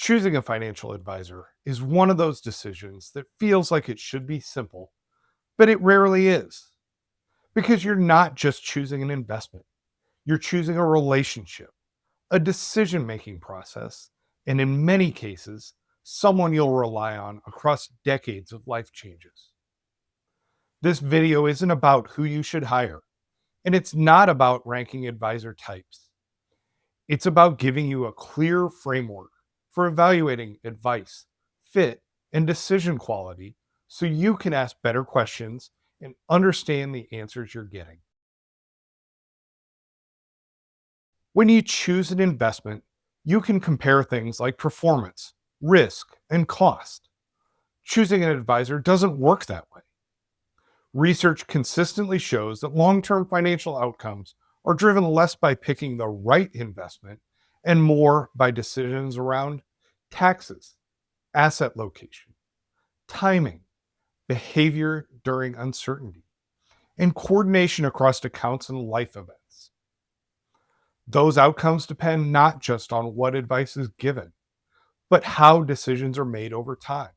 Choosing a financial advisor is one of those decisions that feels like it should be simple, but it rarely is. Because you're not just choosing an investment, you're choosing a relationship, a decision making process, and in many cases, someone you'll rely on across decades of life changes. This video isn't about who you should hire, and it's not about ranking advisor types. It's about giving you a clear framework for evaluating advice, fit, and decision quality so you can ask better questions and understand the answers you're getting. When you choose an investment, you can compare things like performance, risk, and cost. Choosing an advisor doesn't work that way. Research consistently shows that long term financial outcomes are driven less by picking the right investment and more by decisions around taxes, asset location, timing, behavior during uncertainty, and coordination across accounts and life events. Those outcomes depend not just on what advice is given, but how decisions are made over time.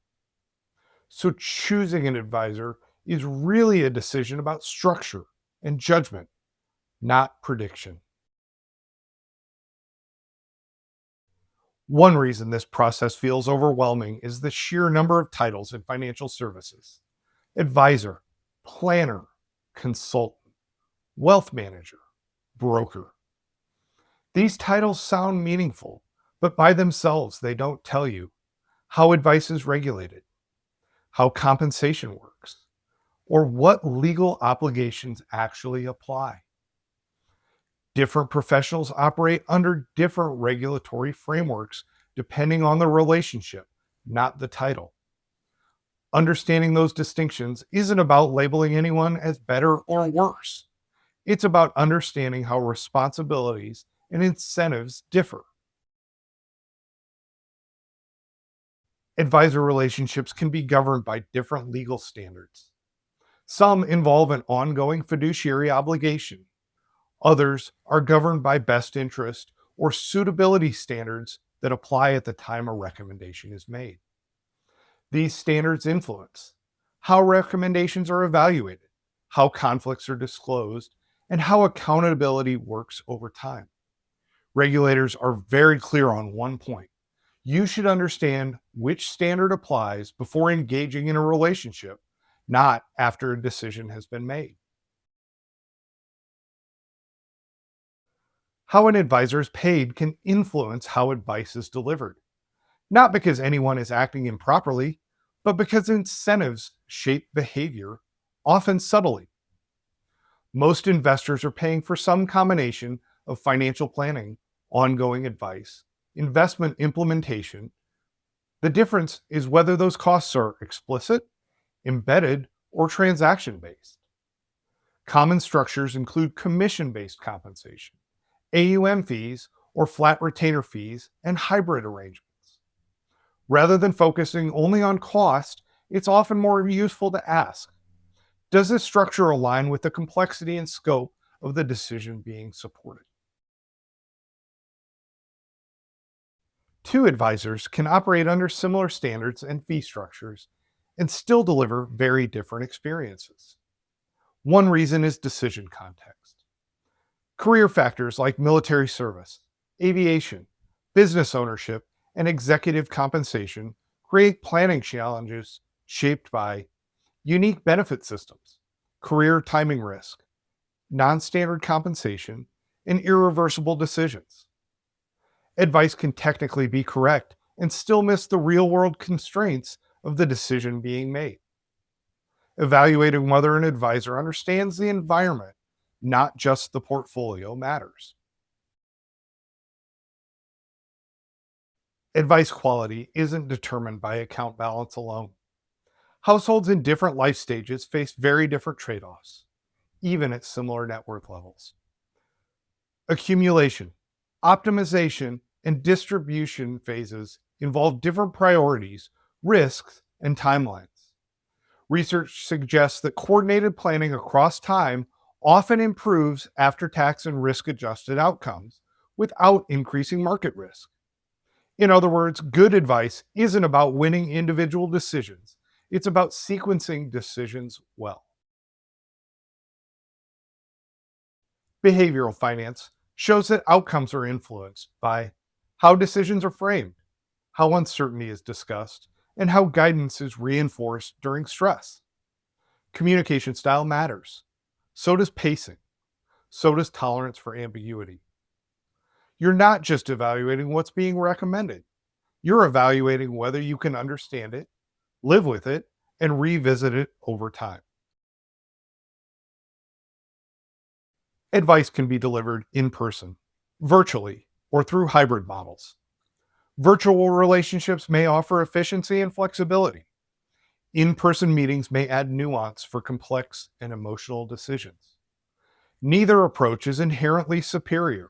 So, choosing an advisor is really a decision about structure and judgment, not prediction. One reason this process feels overwhelming is the sheer number of titles in financial services: advisor, planner, consultant, wealth manager, broker. These titles sound meaningful, but by themselves, they don't tell you how advice is regulated, how compensation works, or what legal obligations actually apply. Different professionals operate under different regulatory frameworks depending on the relationship, not the title. Understanding those distinctions isn't about labeling anyone as better or worse. It's about understanding how responsibilities and incentives differ. Advisor relationships can be governed by different legal standards. Some involve an ongoing fiduciary obligation. Others are governed by best interest or suitability standards that apply at the time a recommendation is made. These standards influence how recommendations are evaluated, how conflicts are disclosed, and how accountability works over time. Regulators are very clear on one point: you should understand which standard applies before engaging in a relationship, not after a decision has been made. How an advisor is paid can influence how advice is delivered, not because anyone is acting improperly, but because incentives shape behavior, often subtly. Most investors are paying for some combination of financial planning, ongoing advice, investment implementation. The difference is whether those costs are explicit, embedded, or transaction based. Common structures include commission based compensation, AUM fees, or flat retainer fees, and hybrid arrangements. Rather than focusing only on cost, it's often more useful to ask, does this structure align with the complexity and scope of the decision being supported? Two advisors can operate under similar standards and fee structures and still deliver very different experiences. One reason is decision context. Career factors like military service, aviation, business ownership, and executive compensation create planning challenges shaped by unique benefit systems, career timing risk, non standard compensation, and irreversible decisions. Advice can technically be correct and still miss the real world constraints of the decision being made. Evaluating whether an advisor understands the environment, not just the portfolio, matters. Advice quality isn't determined by account balance alone. Households in different life stages face very different trade offs, even at similar net worth levels. Accumulation, optimization, and distribution phases involve different priorities, risks, and timelines. Research suggests that coordinated planning across time often improves after tax and risk adjusted outcomes without increasing market risk. In other words, good advice isn't about winning individual decisions, it's about sequencing decisions well. Behavioral finance shows that outcomes are influenced by how decisions are framed, how uncertainty is discussed, and how guidance is reinforced during stress. Communication style matters. So does pacing. So does tolerance for ambiguity. You're not just evaluating what's being recommended, you're evaluating whether you can understand it, live with it, and revisit it over time. Advice can be delivered in person, virtually, or through hybrid models. Virtual relationships may offer efficiency and flexibility. In person meetings may add nuance for complex and emotional decisions. Neither approach is inherently superior.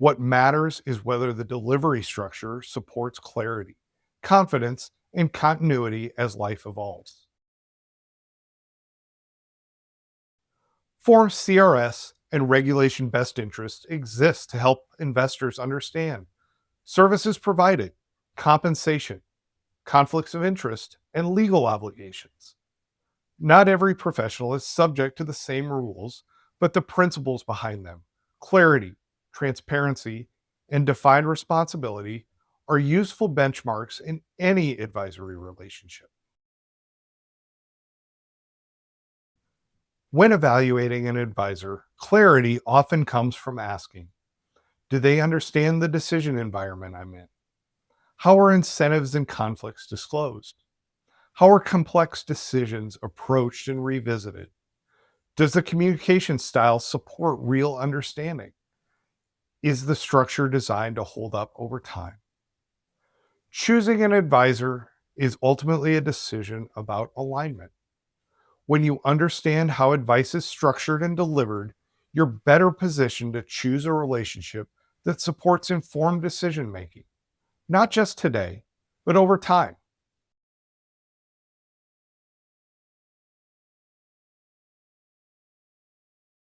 What matters is whether the delivery structure supports clarity, confidence, and continuity as life evolves. Form CRS and regulation best interests exist to help investors understand services provided, compensation, conflicts of interest, and legal obligations. Not every professional is subject to the same rules, but the principles behind them, clarity, transparency, and defined responsibility, are useful benchmarks in any advisory relationship. When evaluating an advisor, clarity often comes from asking, do they understand the decision environment I'm in? How are incentives and conflicts disclosed? How are complex decisions approached and revisited? Does the communication style support real understanding? Is the structure designed to hold up over time? Choosing an advisor is ultimately a decision about alignment. When you understand how advice is structured and delivered, you're better positioned to choose a relationship that supports informed decision making, not just today, but over time.